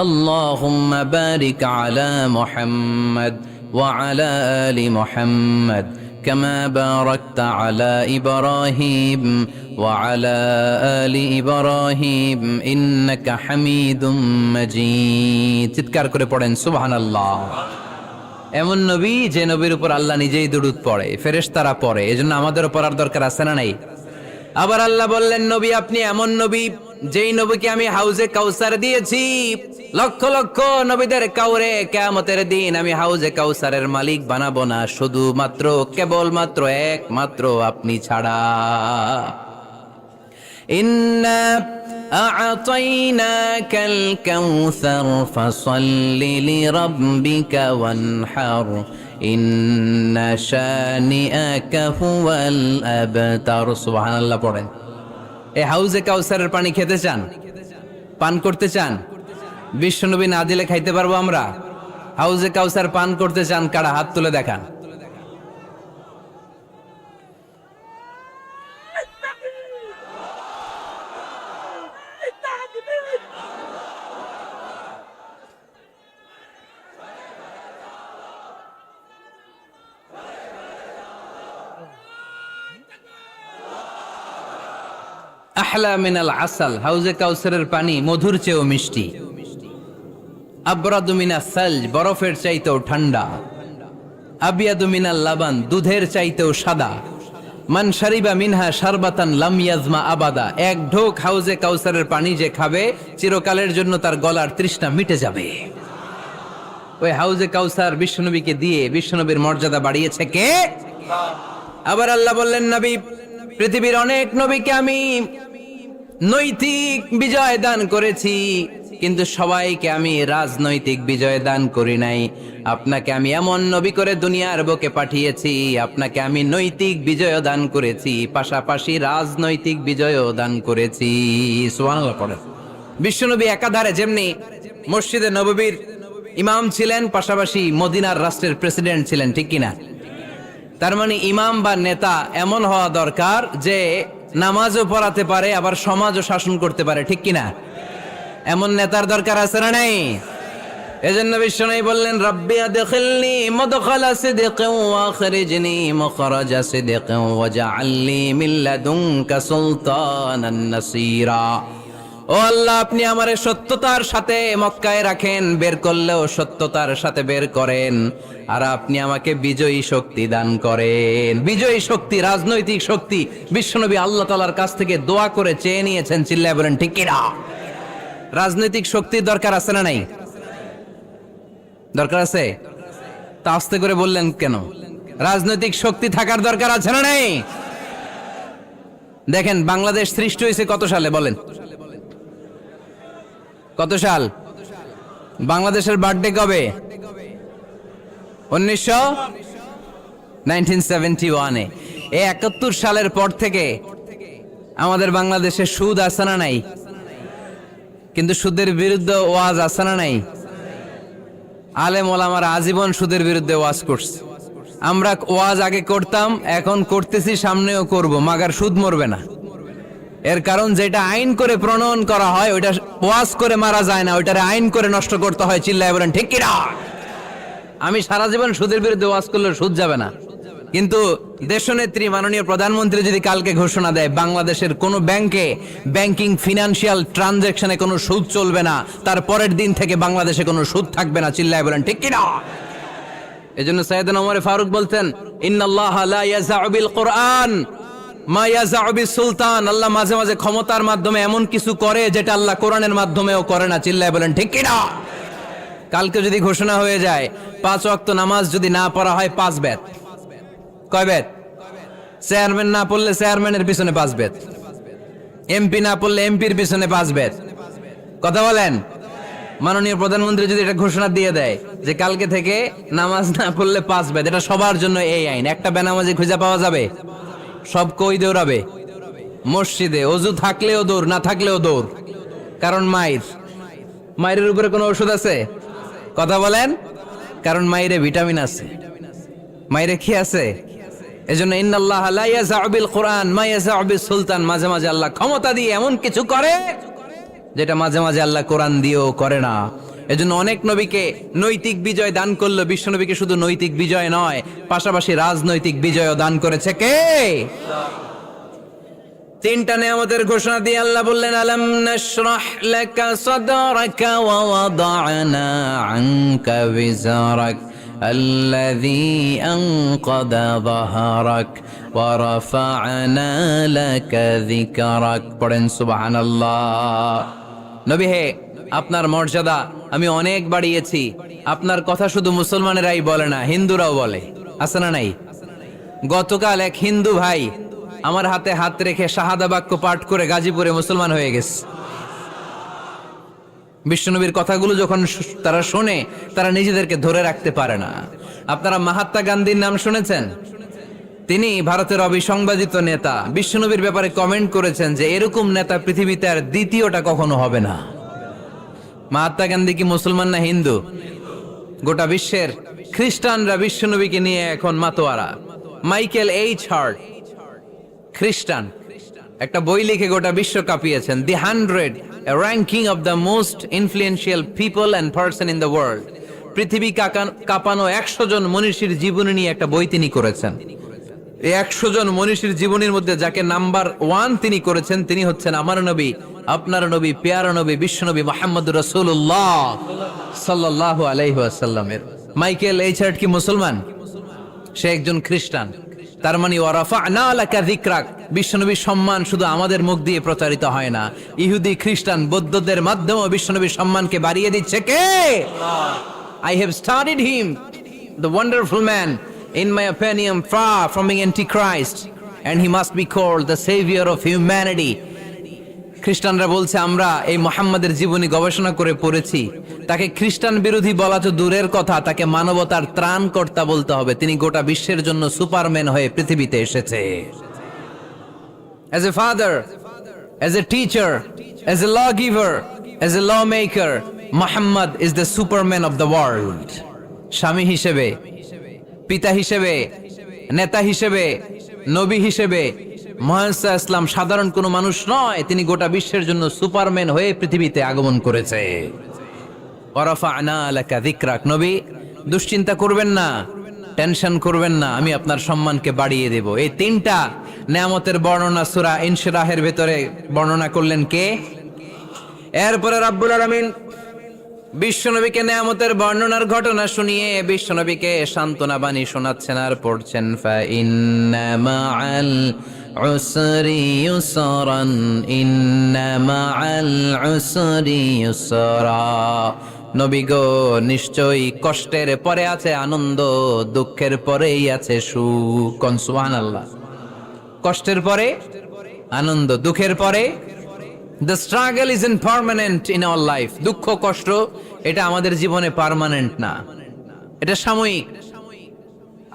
اللهم بارك على محمد وعلى آل محمد كما باركت على إبراهيم وعلى آل إبراهيم إنك حميد مجيد. চিৎকার করে পড়েন সুবহানাল্লাহ। এমন নবী যে নবীর উপর আল্লাহ নিজেই দুরূদ পড়ে, ফেরেশতারা পড়ে, এজন্য আমাদেরও পড়ার দরকার আছে না নাই? আবার আল্লাহ বললেন, নবী আপনি এমন নবী যেই নবীকে আমি হাউজে কাউসার দিয়েছি। লক্ষ লক্ষ নবীদের কাউরে কিয়ামতের দিন আমি হাউজে কাউসারের মালিক বানাবো না, শুধুমাত্র কেবলমাত্র একমাত্র আপনি ছাড়া। ইন্না আ'তাইনাকাল কাউসার ফাসাল্লি লিরাব্বিকা ওয়ানহার ইন্না শানিআকা হুয়াল আবতার। সুবহানাল্লাহ পড়েন। এই হাউজে কাউসারের পানি খেতে চান, পান করতে চান? বিশ্বনবী না দিলে খাইতে পারবো আমরা? হাউজে কাউসার পান করতে চান কারা? হাত তুলে দেখান। আহলা মিনাল আসাল, হাউজে কাউসারের পানি মধুর চেয়েও মিষ্টি। আবরাদু মিনাস সালজ, বরফের চাইতেও ঠান্ডা। আবিয়াদু মিনাল লাবান, দুধের চাইতেও সাদা। মান শারিবা মিনহা শারবাতান লাম ইয়াজমা আবাদা, এক ঢোক হাউজে কাউসারের পানি যে খাবে চিরকালের জন্য তার গলার তৃষ্ণা মিটে যাবে। ওই হাউজে কাউসার বিশ্বনবীকে দিয়ে বিশ্বনবীর মর্যাদা বাড়িয়েছে কে? আবার আল্লাহ বললেন, নবী পৃথিবীর অনেক নবীকে আমি নৈতিক বিজয় দান করেছি, কিন্তু সবাইকে আমি রাজনৈতিক বিজয় দান করি নাই। আপনাকে আমি এমন নবী করে দুনিয়ার বুকে পাঠিয়েছি, আপনাকে আমি নৈতিক বিজয় দান করেছি, পাশাপাশি রাজনৈতিক বিজয়ও দান করেছি। সুবহানাল্লাহ পড়েন। বিশ্বনবী একাধারে যেমনি মসজিদে নববীর ইমাম ছিলেন, পাশাপাশি মদিনার রাষ্ট্রের প্রেসিডেন্ট ছিলেন, ঠিক কিনা? তার মানে ইমাম বা নেতা এমন হওয়া দরকার যে নামাজও পড়াতে পারে, আবার সমাজও শাসন করতে পারে, ঠিক কিনা? এমন নেতার দরকার আছে না নাই? এজন্য বিশ্বনবী বললেন, রব্বি আদখিলনি মুদখালা সিদকিন ওয়া আখরিজনি মুখরাজা সিদকিন ওয়াজআলনি মিন লাদুনকা সুলতানান নাসীরা। ও আল্লাহ, আপনি আমারে সত্যতার সাথে মক্কায় রাখেন, বের করলেও সত্যতার সাথে বের করেন, আর আপনি আমাকে বিজয়ী শক্তি দান করেন। বিজয়ী শক্তি, রাজনৈতিক শক্তি বিশ্বনবী আল্লাহ তাআলার কাছ থেকে দোয়া করে চেয়ে নিয়েছেন। চিল্লায় বলেন ঠিক কিনা? রাজনৈতিক শক্তির দরকার আছে না নাই? দরকার আছে? তা আস্তে করে বললেন কেন? রাজনৈতিক শক্তি থাকার দরকার আছে না নাই? দেখেন, বাংলাদেশ সৃষ্টি হয়েছে কত সালে বলেন? কত সাল? বাংলাদেশের বার্থডে কবে? 1971-এ। এই 71 সালের পর থেকে আমাদের বাংলাদেশে সুদ আছে না নাই? কিন্তু সুদের বিরুদ্ধে ওয়াজ আছে না নাই? আলেম ওলামারা আজীবন সুদের বিরুদ্ধে ওয়াজ করছে। আমরা ওয়াজ আগে করতাম, এখন করতেছি, সামনেও করব, মাগার সুদ মরবে না। এর কারণ যেটা আইন করে প্রণয়ন করা হয় ওইটা ওয়াজ করে মারা যায় না, ওইটারে আইন করে নষ্ট করতে হয়। চিল্লায় বলেন ঠিক কিনা? আমি সারা জীবন সুদের বিরুদ্ধে ওয়াজ করলে সুদ যাবে না, কিন্তু দেশনেত্রী মাননীয় প্রধানমন্ত্রী যদি কালকে ঘোষণা দেয় বাংলাদেশের কোনো ব্যাংকে ব্যাংকিং ফিনান্সিয়াল ট্রানজাকশনে কোনো সুদ চলবে না, তার পরের দিন থেকে বাংলাদেশে কোনো সুদ থাকবে না, চিল্লায় বলেন ঠিক কিনা? এজন্য সাইয়েদনা ওমর ফারুক বলতেন, ইন্নাল্লাহা লা ইয়াযাউ বিল কুরআন মা ইয়াযাউ বিস সুলতান। আল্লাহ মাঝে মাঝে ক্ষমতার মাধ্যমে এমন কিছু করে যেটা আল্লাহ কোরআনের মাধ্যমেও করে না, চিল্লায় বলেন ঠিক কিনা? কালকে যদি ঘোষণা হয়ে যায় 5 ওয়াক্ত নামাজ যদি না পড়া হয় 5 বেত। কয় বেত? চেয়ারম্যান না পড়লে চেয়ারম্যানের পিছনে 5 বেত, এমপি না পড়লে এমপির পিছনে 5 বেত। কথা বলেন? মাননীয় প্রধানমন্ত্রী যদি এটা ঘোষণা দিয়ে দেয় যে কালকে থেকে নামাজ না পড়লে 5 বেত, এটা সবার জন্য এই আইন। একটা বেনামাজি খুঁজে পাওয়া যাবে? সব কই দৌড়াবে? মসজিদে। অজু থাকলেও দৌড়, না থাকলেও দৌড়। কারণ মায়ের উপরে কোনো ওষুধ আছে? কথা বলেন? কারণ মায়েরে ভিটামিন আছে, মায়েরে কি আছে? এজন্য ইন্নাল্লাহা লা ইয়াযাউ বিল কুরআন মা ইয়াযাউ বিস সুলতান। মাঝে মাঝে আল্লাহ ক্ষমতা দিয়ে এমন কিছু করে যেটা মাঝে মাঝে আল্লাহ কোরআন দিয়েও করে না। এজন্য অনেক নবীকে নৈতিক বিজয় দান করলো, বিশ্ব নবীকে শুধু নৈতিক বিজয় নয়, পাশাপাশি রাজনৈতিক বিজয়ও দান করেছে কে? 3টা নিয়ামতের ঘোষণা দিয়ে আল্লাহ বললেন, আলাম নাশরাহ লাকা সাদরাকা ওয়া ওয়াদা'না আনকা বিজরাক আল্লাযী আনকাদা যাহরাক ওয়া রাফা'না লাকা যিকরাক। পড়েন সুবহানাল্লাহ। নবী হে, আপনার মর্যাদা আমি অনেক বাড়িয়েছি। আপনার কথা শুধু মুসলমানেরাই বলে না, হিন্দুরাও বলে। আছে না নাই? গতকাল এক হিন্দু ভাই আমার হাতে হাত রেখে শাহাদা বাক্য পাঠ করে গাজীপুরে মুসলমান হয়ে গেছে। বিশ্বনবীর কথাগুলো যখন তারা শোনে, তারা নিজেদেরকে ধরে রাখতে পারে না। আপনারা মহাত্মা গান্ধীর নাম শুনেছেন? তিনি ভারতের অবিসংবাদিত নেতা। বিশ্বনবীর ব্যাপারে কমেন্ট করেছেন যে এরকম নেতা পৃথিবীতে আর দ্বিতীয়টা কখনো হবে না। মহাত্মা গান্ধী কি মুসলমান না হিন্দু? গোটা বিশ্বের খ্রিস্টানরা বিশ্বনবীকে নিয়ে এখন মাতোয়ারা। মাইকেল এইচ হার্ট খ্রিস্টান, একটা বই লিখে গোটা বিশ্ব কাঁপিয়েছেন, দি 100 ranking of the most influential people and person in the world. পৃথিবী কাঁপানো 100 জন মনীষীর জীবনী নিয়ে একটা বই তিনি করেছেন। এই 100 জন মনীষীর জীবনীর মধ্যে যাকে নাম্বার 1 তিনি করেছেন, তিনি হচ্ছেন আমার নবী, আপনার নবী, পেয়ারা নবী, বিশ্বনবী মুহাম্মদুর রাসূলুল্লাহ সাল্লাল্লাহু আলাইহি ওয়াসাল্লামের। মাইকেল এইচ হার্ট কি মুসলমান? সে একজন খ্রিস্টান। তার মানে ওয়া রাফা'না লাকা যিকরাক, বিশ্বনবীর সম্মান শুধু আমাদের মুখ দিয়ে প্রচারিত হয় না, ইহুদি, খ্রিস্টান, বৌদ্ধদের মাধ্যমেও বিশ্বনবীর সম্মানকে বাড়িয়ে দিচ্ছে কে? I have studied him, the wonderful man, in my opinion far from being antichrist, and he must be called the savior of humanity. খ্রিস্টানরা বলছে আমরা এই মুহাম্মাদের জীবনী গবেষণা করে পড়েছি, তাকে খ্রিস্টান বিরোধী বলা তো দূরের কথা, তাকে মানবতার ত্রাণকর্তা বলতে হবে। তিনি গোটা বিশ্বের জন্য সুপারম্যান হয়ে পৃথিবীতে এসেছে। As a father, as a teacher, as a lawgiver, as a lawmaker, Muhammad is the superman of the world. স্বামী হিসেবে, পিতা হিসেবে, নেতা হিসেবে, নবী হিসেবে মুহাম্মদ ইসলাম সাধারণ কোনো মানুষ নয়, তিনি গোটা বিশ্বের জন্য সুপারম্যান হয়ে পৃথিবীতে আগমন করেছে। ওয়া রাফা'না লাকা যিকরাক। নবী, দুশ্চিন্তা করবেন না, টেনশন করবেন না, আমি আপনার সম্মানকে বাড়িয়ে দেব। এই 3টা নিয়ামতের বর্ণনা সূরা ইনশিরাহের ভেতরে বর্ণনা করলেন কে? এরপরে রাব্বুল আলামিন বিশ্বনবীকে নিয়ামতের বর্ণনার ঘটনা শুনিয়ে বিশ্বনবীকে সান্ত্বনা বাণী শোনাচ্ছেন আর পড়ছেন, ফা ইন্না মাআল উসরি ইউসরান ইন্না মাআল উসরি ইউসরা। নবী গো, নিশ্চয়ই কষ্টের পরে আছে আনন্দ, দুঃখের পরেই আছে সুখ। কোন সুবহানাল্লাহ। কষ্টের পরে আনন্দ, দুঃখের পরে। The struggle isn't permanent in our life. দুঃখ কষ্ট এটা আমাদের জীবনে পার্মানেন্ট না, এটা সাময়িক।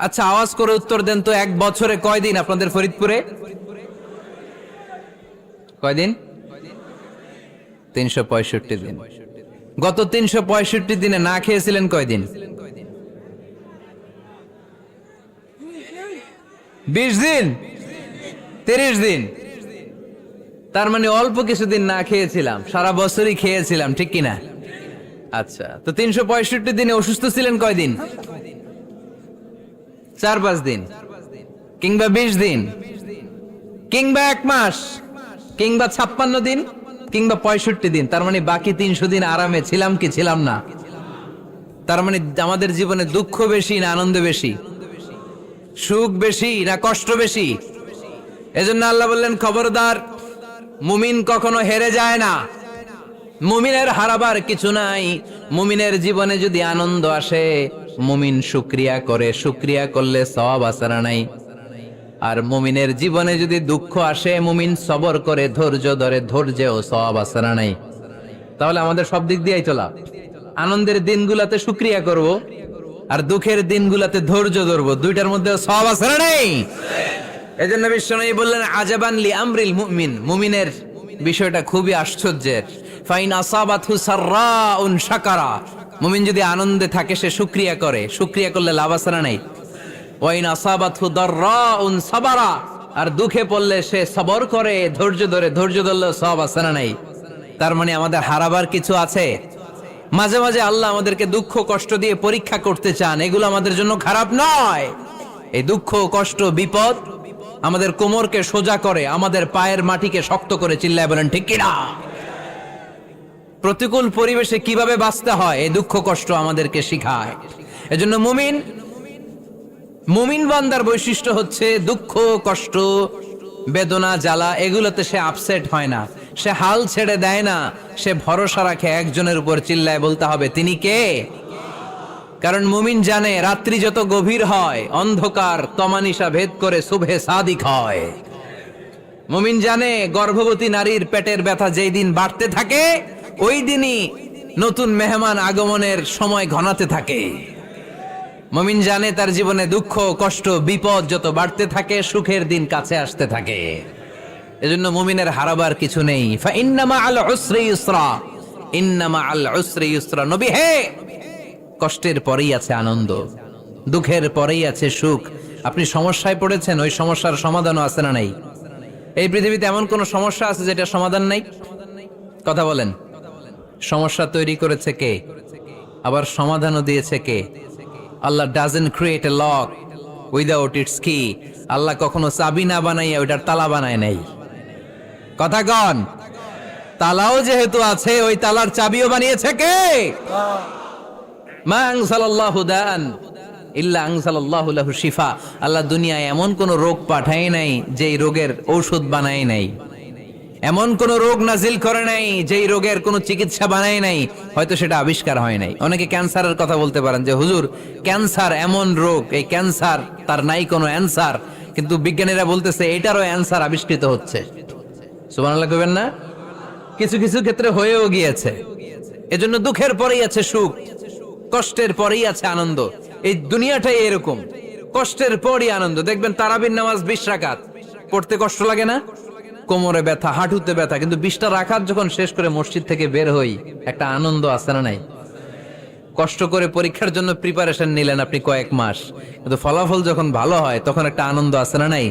আচ্ছা, আওয়াজ করে উত্তর দেন তো, 1 বছরে কয়দিন আপনাদের ফরিদপুরে? কয়দিন? 365 দিন। গত 365 দিনে না খেয়েছিলেন কয়দিন? 20 দিন, 30 দিন। তার মানে অল্প কিছুদিন না খেয়েছিলাম, সারা বছরই খেয়েছিলাম, ঠিক কিনা? আচ্ছা, তো 365 দিনে অসুস্থ ছিলেন কয়দিন? 4-5 দিন, কিংবা 20 দিন, কিংবা 1 মাস, কিংবা 56 দিন, কিংবা 65 দিন। তার মানে বাকি 300 দিন আরামে ছিলাম কি ছিলাম না? তার মানে আমাদের জীবনে দুঃখ বেশি না আনন্দ বেশি? সুখ বেশি না কষ্ট বেশি? এজন্য আল্লাহ বললেন, খবরদার, মুমিন কখনো হেরে যায় না। মুমিনের হারাবার কিছু নাই। মুমিনের জীবনে যদি আনন্দ আসে, মুমিন শুকরিয়া করে, শুকরিয়া করলে সওয়াব আছে না নাই? আর মুমিনের জীবনে যদি দুঃখ আসে, মুমিন সবর করে, ধৈর্য ধরে, ধৈর্যেও সওয়াব আছে না নাই? তাহলে আমাদের সব দিক দিয়েই চলা। আনন্দের দিনগুলাতে শুকরিয়া করব, আর দুঃখের দিনগুলাতে ধৈর্য ধরবো। দুইটার মধ্যে সওয়াব আছে না নাই? এজন্য বিশ্বনবী বললেন, আজাবান লি আমরিল মুমিন, মুমিনের বিষয়টা খুবই আশ্চর্যের। ফাইন আসাবাতহু সাররাউন শাকারা, মুমিন যদি আনন্দে থাকে সে শুকরিয়া করে, শুকরিয়া করলে লাভ আছে না নাই? ওয়াইন আসাবাতহু দাররাউন সাবারা, আর দুঃখে পড়লে সে সবর করে, ধৈর্য ধরে, ধৈর্য ধরলে সওয়াব আছে না নাই? তার মানে আমাদের হারাবার কিছু আছে। মাঝে মাঝে আল্লাহ আমাদেরকে দুঃখ কষ্ট দিয়ে পরীক্ষা করতে চান, এগুলো আমাদের জন্য খারাপ নয়। এই দুঃখ কষ্ট বিপদ আমাদের কোমরকে সোজা করে, আমাদের পায়ের মাটিকে শক্ত করে, চিল্লায় বলেন ঠিক কিনা? প্রতিকূল পরিবেশে কিভাবে বাঁচতে হয় এই দুঃখ কষ্ট আমাদেরকে শিখায়। এজন্য মুমিন বান্দার বৈশিষ্ট্য হচ্ছে দুঃখ কষ্ট বেদনা জ্বালা এগুলোতে সে আপসেট হয় না, সে হাল ছেড়ে দেয় না, সে ভরসা রাখে একজনের উপর। চিল্লায় বলতে হবে তিনি কে? কারণ মুমিন জানে রাত্রি যত গভীর হয়, অন্ধকার তমানিসা ভেদ করে সুবহে সাদিক হয়। মুমিন জানে গর্ভবতী নারীর পেটের ব্যথা যেই দিন বাড়তে থাকে, ওই দিনই নতুন মেহমান আগমনের সময় ঘনাতে থাকে। মুমিন জানে তার জীবনে দুঃখ কষ্ট বিপদ যত বাড়তে থাকে, সুখের দিন কাছে আসতে থাকে। এজন্য মুমিনের হারাবার কিছু নেই। ফা ইন্না মাআল উসরি ইউসরা, ইন্না মাআল উসরি ইউসরা। নবী হে, কষ্টের পরেই আছে আনন্দ, দুঃখের পরেই আছে সুখ। আপনি সমস্যায় পড়েছেন, ওই সমস্যার সমাধানও আছে না নাই? এই পৃথিবীতে এমন কোন সমস্যা আছে যেটা সমাধান নাই? কথা বলেন। সমস্যা তৈরি করেছে কে? আবার সমাধানও দিয়েছে কে? Allah doesn't create a lock without its key. Allah কখনো চাবি না বানাইয়া ওইটার তালা বানায় নাই। কথা কন। তালাও যেহেতু আছে, ওই তালার চাবিও বানিয়েছে কে? মা আনজালাল্লাহু দান ইল্লা আনজালাল্লাহু লাহু শিফা। আল্লাহ দুনিয়ায় এমন কোন রোগ পাঠায় নাই যেই রোগের ঔষধ বানায় নাই, এমন কোন রোগ নাজিল করে নাই যেই রোগের কোন চিকিৎসা বানায় নাই, হয়তো সেটা আবিষ্কার হয় নাই। অনেকে ক্যান্সারের কথা বলতে পারেন যে হুজুর ক্যান্সার এমন রোগ, এই ক্যান্সার তার নাই কোনো অ্যান্সার, কিন্তু বিজ্ঞানীরা বলতেছে এটারও অ্যান্সার আবিষ্কৃত হচ্ছে। সুবহানাল্লাহ কইবেন না? কিছু কিছু ক্ষেত্রে হয়েও গিয়েছে। এজন্য দুঃখের পরেই আছে সুখ, কষ্টের পরেই আছে আনন্দ। এই দুনিয়াটাই এরকম, কষ্টের পরই আনন্দ। দেখবেন তারাবির নামাজ 20 রাকাত পড়তে কষ্ট লাগে না? কোমরে ব্যথা, হাঁটুতে ব্যথা, কিন্তু 20টা রাকাত যখন শেষ করে মসজিদ থেকে বের হই, একটা আনন্দ আছে না নাই? কষ্ট করে পরীক্ষার জন্য প্রিপারেশন নিলেন আপনি কয়েক মাস, কিন্তু ফলাফল যখন ভালো হয় তখন একটা আনন্দ আছে না নাই?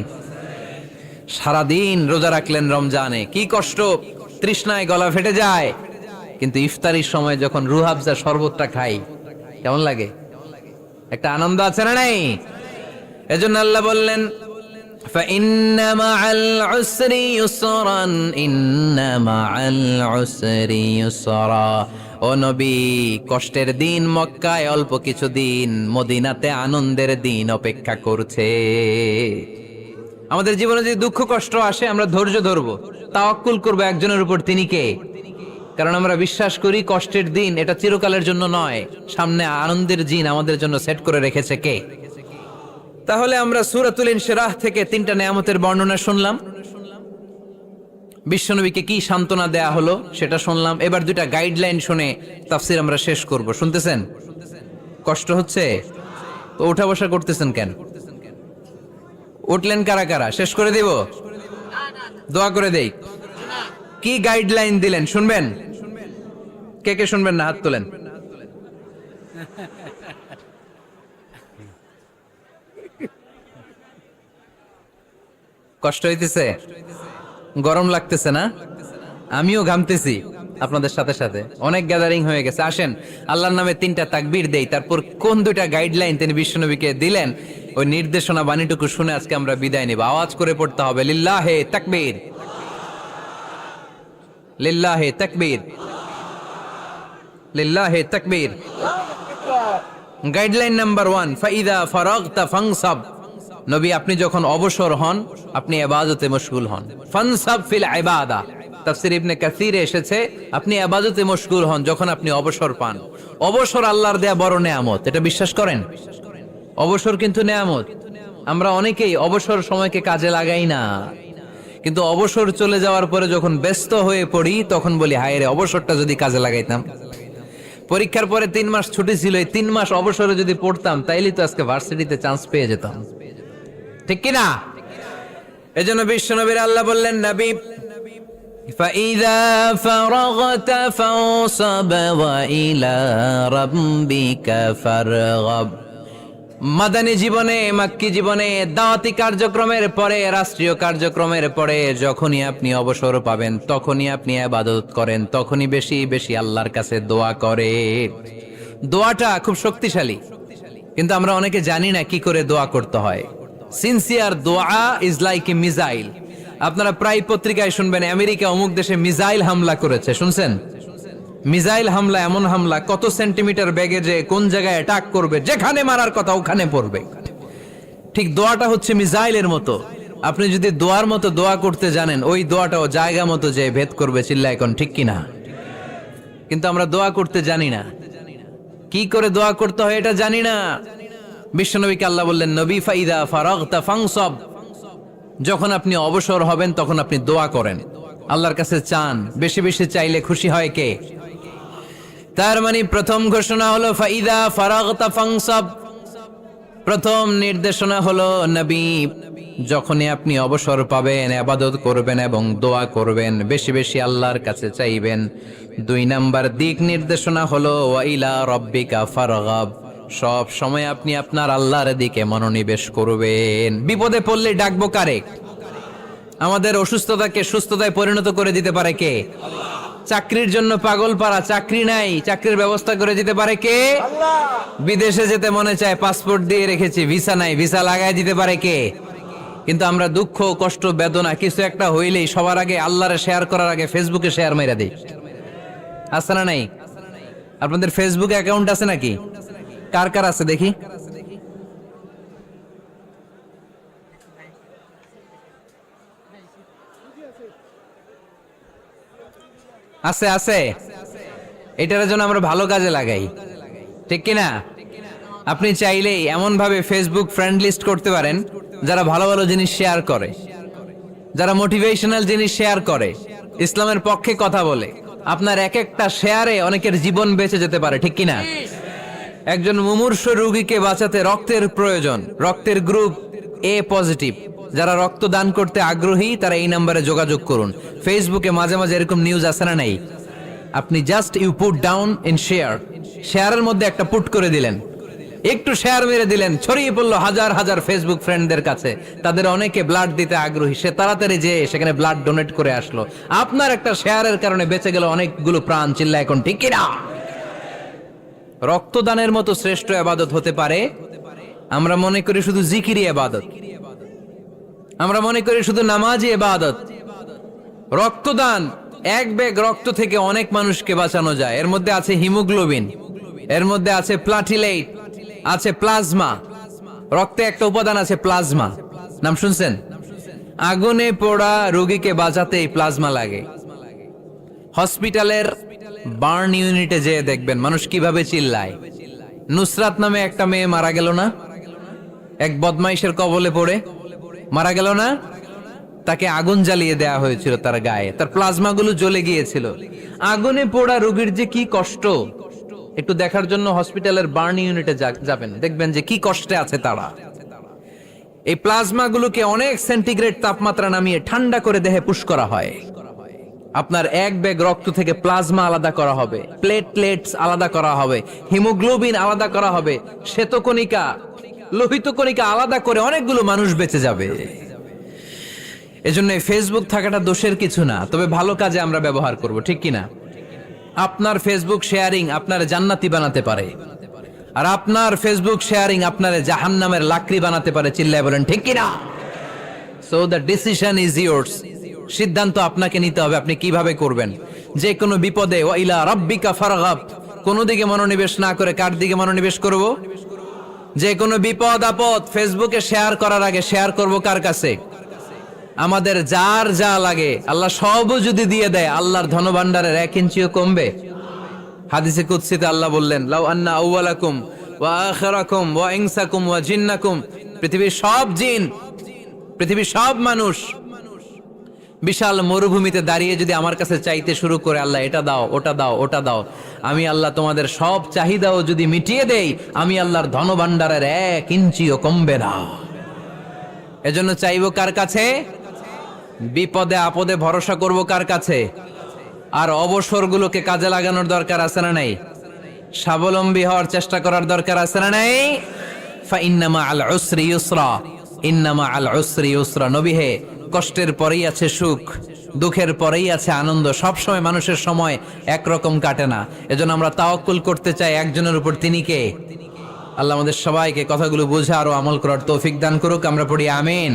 সারাদিন রোজা রাখলেন রমজানে, কি কষ্ট, তৃষ্ণায় গলা ফেটে যায়, কিন্তু ইফতারির সময় যখন রুহাবজা শরবতটা খাই, কেমন লাগে? একটা আনন্দ আছে না নাই? এজন্য আল্লাহ বললেন, فإن مع العسر يسرا إن مع العسر يسرا। ও নবী, কষ্টের দিন মক্কায় অল্প কিছু দিন, মদিনাতে আনন্দের দিন অপেক্ষা করছে। আমাদের জীবনে যদি দুঃখ কষ্ট আসে, আমরা ধৈর্য ধরবো, তাওয়াক্কুল করবো একজনের উপর, তিনি কে? কারণ আমরা বিশ্বাস করি কষ্টের দিন এটা চিরকালের জন্য নয়, সামনে আনন্দের দিন আমাদের জন্য সেট করে রেখেছে কে? তাহলে আমরা সূরাতুল ইনশিরাহ থেকে 3টা নিয়ামতের বর্ণনা শুনলাম, বিশ্বনবীকে কি সান্ত্বনা দেয়া হলো সেটা শুনলাম। এবার 2টা গাইডলাইন শুনে তাফসীর আমরা শেষ করব। শুনতেছেন? কষ্ট হচ্ছে তো উঠা বসা করতেছেন কেন? উঠলেন কারা কারা? শেষ করে দিব? দোয়া করে দেই। কি গাইডলাইন দিলেন শুনবেন? কে কে শুনবেন না হাত তোলেন। কষ্ট হইতেছে? গরম লাগতেছে না? আমিও ঘামতেছি আপনাদের সাথে সাথে। অনেক গ্যাদারিং হয়ে গেছে। আসেন আল্লাহর নামে 3টা তাকবীর দেই, তারপর কোন 2টা গাইডলাইন তিনি বিশ্বনবীকে দিলেন ওই নির্দেশনা বাণীটুকু শুনে আজকে আমরা বিদায় নেব। আওয়াজ করে পড়তে হবে লিল্লাহে তাকবীর, লিল্লাহে তাকবীর, লিল্লাহে তাকবীর। গাইডলাইন নাম্বার 1, ফাইদা ফারাগতা ফানসাব। নবী আপনি যখন অবসর হন আপনি ইবাদতে মশগুল হন। ফানসাব ফিল ইবাদা, তাফসীর ইবনে কাসিরে এসেছে আপনি ইবাদতে মশগুল হন যখন আপনি অবসর পান। অবসর আল্লাহর দেয়া বড় নেয়ামত, এটা বিশ্বাস করেন? অবসর কিন্তু নেয়ামত। আমরা অনেকেই অবসর সময়কে কাজে লাগাই না, কিন্তু অবসর চলে যাওয়ার পরে যখন ব্যস্ত হয়ে পড়ি তখন বলি হায় রে, অবসরটা যদি কাজে লাগাইতাম। পরীক্ষার পরে 3 মাস ছুটি ছিল, এই 3 মাস অবসরে যদি পড়তাম তাইলে তো আজকে ভার্সিটিতে চান্স পেয়ে যেতাম, ঠিক কিনা? এজন্য বিশ্বনবীর আল্লাহ বললেন, নবী فَإِذَا فَرَغْتَ فَانصَبْ وَإِلَى رَبِّكَ فَارْغَب। মাদানী জীবনে, মাক্কি জীবনে, দাওয়াতি কার্যক্রমের পরে, রাষ্ট্রীয় কার্যক্রমের পরে যখনই আপনি অবসর পাবেন তখনই আপনি ইবাদত করেন, তখনই বেশি বেশি আল্লাহর কাছে দোয়া করেন। দোয়াটা খুব শক্তিশালী, কিন্তু আমরা অনেকে জানি না কি করে দোয়া করতে হয়। সিনসিয়ার দোয়া ইজ লাইক এ মিসাইল। আপনারা প্রায় পত্রিকায় শুনবেন আমেরিকা অমুক দেশে মিসাইল হামলা করেছে, শুনছেন? মিসাইল হামলা এমন হামলা, কত সেন্টিমিটার বেগে যে কোন জায়গায় অ্যাটাক করবে, যেখানে মারার কথা ওখানে পড়বে। ঠিক দোয়াটা হচ্ছে মিসাইলের মতো। আপনি যদি দোয়ার মতো দোয়া করতে জানেন, ওই দোয়াটাও জায়গা মতো যে ভেদ করবে। চিল্লা এখন ঠিক কিনা? কিন্তু আমরা দোয়া করতে জানি না, কি করে দোয়া করতে হয় এটা জানি না। বিশ্বনবীকে আল্লাহ বললেন, নবী ফাইদা ফারাগতা ফানসাব, যখন আপনি অবসর হবেন তখন আপনি দোয়া করেন, আল্লাহর কাছে চান। বেশি বেশি চাইলে খুশি হয় কে? তার মানে প্রথম ঘোষণা হলো ফাইদা ফারাগতা ফানসাব। প্রথম নির্দেশনা হলো নবী যখনই আপনি অবসর পাবেন ইবাদত করবেন এবং দোয়া করবেন, বেশি বেশি আল্লাহর কাছে চাইবেন। 2 নাম্বার দিক নির্দেশনা হলো ওয়াইলা রব্বিকা ফারগাব, সব সময় আপনি আপনার আল্লাহর দিকে মনোনিবেশ করবেন। বিপদে পড়লে ডাকবো কারে? আমাদের অসুস্থতাকে সুস্থতায় পরিণত করে দিতে পারে কে? চাকরির জন্য পাগল পারা, চাকরি নাই, চাকরির ব্যবস্থা করে দিতে পারে কে? বিদেশে যেতে মনে চায়, পাসপোর্ট দিয়ে রেখেছি, ভিসা নাই, ভিসা লাগাই দিতে পারে কে? কিন্তু আমরা দুঃখ কষ্ট বেদনা কিছু একটা হইলেই সবার আগে আল্লাহরে শেয়ার করার আগে ফেসবুকে শেয়ার মাইরা দেই। আছে না নাই? আপনাদের ফেসবুক অ্যাকাউন্ট আছে নাকি? কার কার আছে দেখি? আছে আছে। এটার জন্য আমরা ভালো কাজে লাগাই, ঠিক কিনা? আপনি চাইলেই এমন ভাবে ফেসবুক ফ্রেন্ড লিস্ট করতে পারেন যারা ভালো ভালো জিনিস শেয়ার করে, যারা মোটিভেশনাল জিনিস শেয়ার করে, ইসলামের পক্ষে কথা বলে। আপনার এক একটা শেয়ারে অনেকের জীবন বেঁচে যেতে পারে, ঠিক কিনা? একজন মুমূর্ষ রোগীকে বাঁচাতে রক্তের প্রয়োজন, রক্তের গ্রুপ এ পজিটিভ। যারা রক্ত দান করতে আগ্রহী তারা এই নম্বরে যোগাযোগ করুন। ফেসবুকে মাঝে মাঝে এরকম নিউজ আসে না নাই? আপনি just you put down in share, শেয়ারের মধ্যে একটা পুট করে দিলেন, একটু শেয়ার মেরে দিলেন, ছড়িয়ে পড়লো হাজার হাজার ফেসবুক ফ্রেন্ডদের কাছে। তাদের অনেকে ব্লাড দিতে আগ্রহী, সে তাড়াতাড়ি যে সেখানে ব্লাড ডোনেট করে আসলো। আপনার একটা শেয়ারের কারণে বেঁচে গেল অনেকগুলো প্রাণ। চিল্লা এখন ঠিক কিনা? রক্তদানের মতো শ্রেষ্ঠ ইবাদত হতে পারে? আমরা মনে করি শুধু জিকিরি ইবাদত, আমরা মনে করি শুধু নামাজি ইবাদত। রক্তদান, এক ব্যাগ রক্ত থেকে অনেক মানুষকে বাঁচানো যায়। এর মধ্যে আছে হিমোগ্লোবিন, এর মধ্যে আছে প্লাটিলেট, আছে প্লাজমা। রক্তে একটা উপাদান আছে প্লাজমা, নাম শুনছেন? আগুনে পোড়া রোগীকে বাঁচাতে এই প্লাজমা লাগে। হসপিটালের বার্ন ইউনিটে যেয়ে দেখবেন মানুষ কিভাবে চিল্লায়। নুসরাত নামে একটা মেয়ে মারা গেল না? এক বদমাইশের কবলে পড়ে মারা গেল না? তাকে আগুন জ্বালিয়ে দেয়া হয়েছিল তার গায়ে, তার প্লাজমা গুলো জ্বলে গিয়েছিল। আগুনে পোড়া রোগীর যে কি কষ্ট, একটু দেখার জন্য হসপিটালের বার্ন ইউনিটে যাবেন, দেখবেন যে কি কষ্টে আছে তারা। এই প্লাজমা গুলোকে অনেক সেন্টিগ্রেড তাপমাত্রা নামিয়ে ঠান্ডা করে দেহে পুশ করা হয়। আপনার এক ব্যাগ রক্ত থেকে প্লাজমা আলাদা করা হবে, প্লেটলেটস আলাদা করা হবে, হিমোগ্লোবিন আলাদা করা হবে, শ্বেতকণিকা, লোহিত কণিকা আলাদা করে অনেকগুলো মানুষ বেঁচে যাবে। এজন্য ফেসবুক থাকাটা দোষের কিছু না, তবে ভালো কাজে আমরা ব্যবহার করব, ঠিক কিনা? আপনার ফেসবুক শেয়ারিং আপনার জান্নাতি বানাতে পারে। আর আপনার ফেসবুক শেয়ারিং আপনার জাহান্নামের লাকড়ি বানাতে পারে। চিল্লায় বলেন ঠিক কিনা? So the decision is yours. সিদ্ধান্ত আপনাকে নিতে হবে আপনি কিভাবে করবেন। যে কোনো বিপদে ওয়া ইলা রাব্বিকা ফারগাব, কোনো দিকে মনোনিবেশ না করে কার দিকে মনোনিবেশ করব? যে কোনো বিপদ আপদ ফেসবুকে শেয়ার করার আগে শেয়ার করব কার কাছে? আমাদের যার যা লাগে আল্লাহ সবও যদি দিয়ে দেয়, আল্লাহর ধনভাণ্ডারের 1 ইঞ্চিও কমবে? হাদিসে কুদসিতে আল্লাহ বললেন, লাউ আন্না আউওয়ালাকুম ওয়া আখিরাকুম ওয়া ইনসাকুম ওয়া জিন্নাকুম, পৃথিবীর সব জিন, পৃথিবীর সব মানুষ বিশাল মরুভূমিতে দাঁড়িয়ে যদি আমার কাছে চাইতে শুরু করে, আল্লাহ এটা দাও, ওটা দাও, ওটা দাও, আমি আল্লাহ তোমাদের সব চাহিদাও যদি মিটিয়ে দেই, আমি আল্লাহর ধনভাণ্ডারের 1 ইঞ্চিও কমবে না। এজন্য চাইবো কার কাছে? বিপদে আপদে ভরসা করব কার কাছে? আর অবসরগুলোকে কাজে লাগানোর দরকার আছে না নাই? স্বাবলম্বী হওয়ার চেষ্টা করার দরকার আছে না নাই? ফা ইন্নামা আল উসরি ইউসরা, ইন্নামা আল উসরি ইউসরা। নবী হে, কষ্টের পরেই আছে সুখ, দুঃখের পরেই আছে আনন্দ। সব সময় মানুষের সময় একরকম কাটে না। এজন্য আমরা তাওয়াক্কুল করতে চাই একজনের উপর, তিনি কে? আল্লাহ আমাদের সবাইকে কথাগুলো বুঝে আরো আমল করার তৌফিক দান করুক। আমরা পড়ি আমিন।